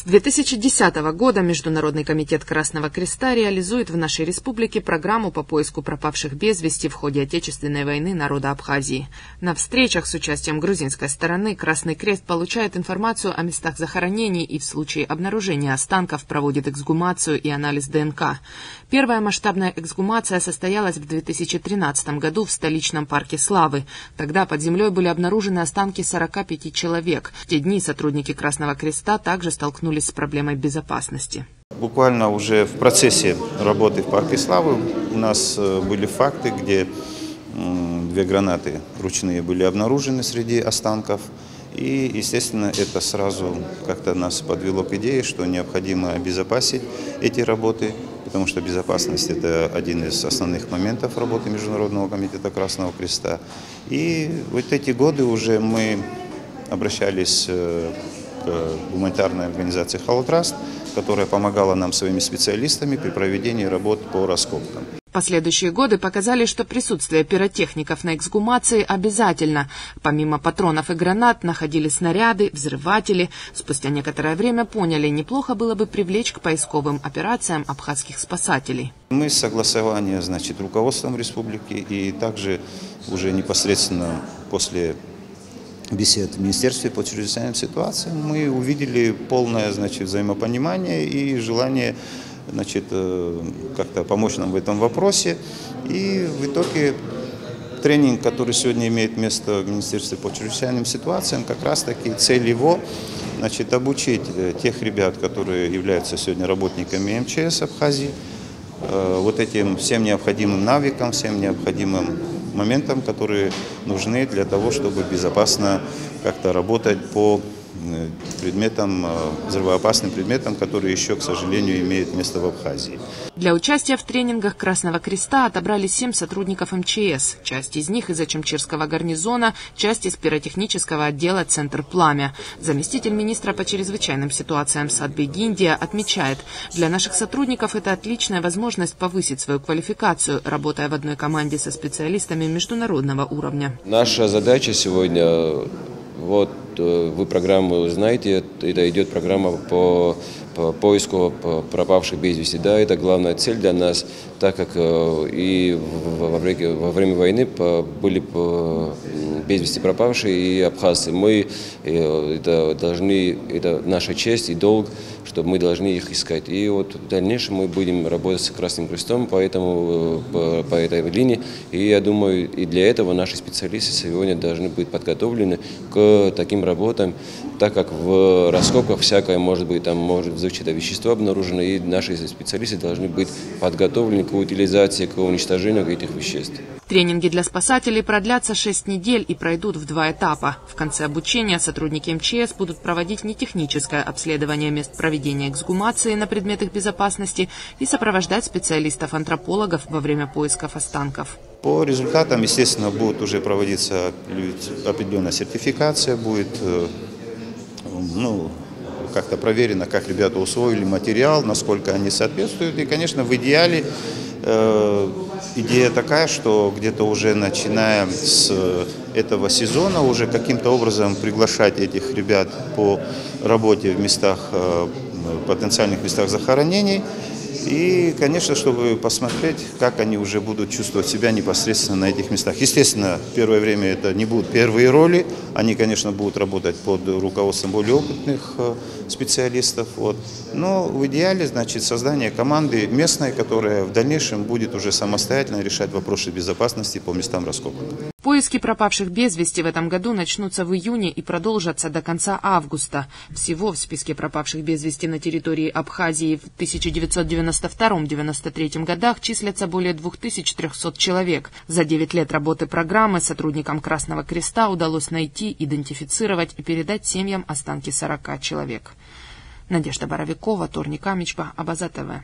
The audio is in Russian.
2010 года Международный комитет Красного Креста реализует в нашей республике программу по поиску пропавших без вести в ходе Отечественной войны народа Абхазии. На встречах с участием грузинской стороны Красный Крест получает информацию о местах захоронений и в случае обнаружения останков проводит эксгумацию и анализ ДНК. Первая масштабная эксгумация состоялась в 2013 году в столичном парке Славы. Тогда под землей были обнаружены останки 45 человек. В те дни сотрудники Красного Креста также столкнулись с проблемой безопасности. Буквально уже в процессе работы в парке Славы у нас были факты, где 2 гранаты ручные были обнаружены среди останков. И, естественно, это сразу как-то нас подвело к идее, что необходимо обезопасить эти работы, потому что безопасность – это один из основных моментов работы Международного комитета Красного Креста. И вот эти годы уже мы обращались к гуманитарной организации «Холотраст», которая помогала нам своими специалистами при проведении работ по раскопкам. Последующие годы показали, что присутствие пиротехников на эксгумации обязательно. Помимо патронов и гранат находили снаряды, взрыватели. Спустя некоторое время поняли, неплохо было бы привлечь к поисковым операциям абхазских спасателей. Мы согласование, руководством республики и также уже непосредственно после бесед в Министерстве по чрезвычайным ситуациям мы увидели полное взаимопонимание и желание как-то помочь нам в этом вопросе. И в итоге тренинг, который сегодня имеет место в Министерстве по чрезвычайным ситуациям, как раз таки цель его обучить тех ребят, которые являются сегодня работниками МЧС Абхазии, вот этим всем необходимым навыкам, всем необходимым моментам, которые нужны для того, чтобы безопасно как-то работать по предметам, взрывоопасным предметам, которые еще, к сожалению, имеют место в Абхазии. Для участия в тренингах Красного Креста отобрали 7 сотрудников МЧС. Часть из них из Ачамчирского гарнизона, часть из пиротехнического отдела «Центр Пламя». Заместитель министра по чрезвычайным ситуациям Садбей Гиндия отмечает, для наших сотрудников это отличная возможность повысить свою квалификацию, работая в одной команде со специалистами международного уровня. Наша задача сегодня, вы программу знаете, это идет программа по поиску пропавших без вести. Да, это главная цель для нас, так как и во время войны были без вести пропавшие и абхазцы. Это наша честь и долг, что мы должны их искать. И в дальнейшем мы будем работать с Красным Крестом по этой линии. И я думаю, и для этого наши специалисты сегодня должны быть подготовлены к таким работам, так как в раскопках всякое может быть, там может звучать вещество обнаружено, и наши специалисты должны быть подготовлены к утилизации, к уничтожению этих веществ. Тренинги для спасателей продлятся 6 недель и пройдут в 2 этапа. В конце обучения сотрудники МЧС будут проводить нетехническое обследование мест проведения эксгумации на предмет их безопасности и сопровождать специалистов-антропологов во время поисков останков. По результатам, естественно, будет уже проводиться определенная сертификация, будет как-то проверено, как ребята усвоили материал, насколько они соответствуют. И, конечно, в идеале идея такая, что где-то уже начиная с этого сезона уже каким-то образом приглашать этих ребят по работе в местах, потенциальных местах захоронений. И, конечно, чтобы посмотреть, как они уже будут чувствовать себя непосредственно на этих местах. Естественно, первое время это не будут первые роли. Они, конечно, будут работать под руководством более опытных специалистов. Но в идеале, создание команды местной, которая в дальнейшем будет уже самостоятельно решать вопросы безопасности по местам раскопок. Поиски пропавших без вести в этом году начнутся в июне и продолжатся до конца августа. Всего в списке пропавших без вести на территории Абхазии в 1992-1993 годах числятся более 2300 человек. За 9 лет работы программы сотрудникам Красного Креста удалось найти, идентифицировать и передать семьям останки 40 человек. Надежда Боровикова, Торник Амичба, Абаза ТВ.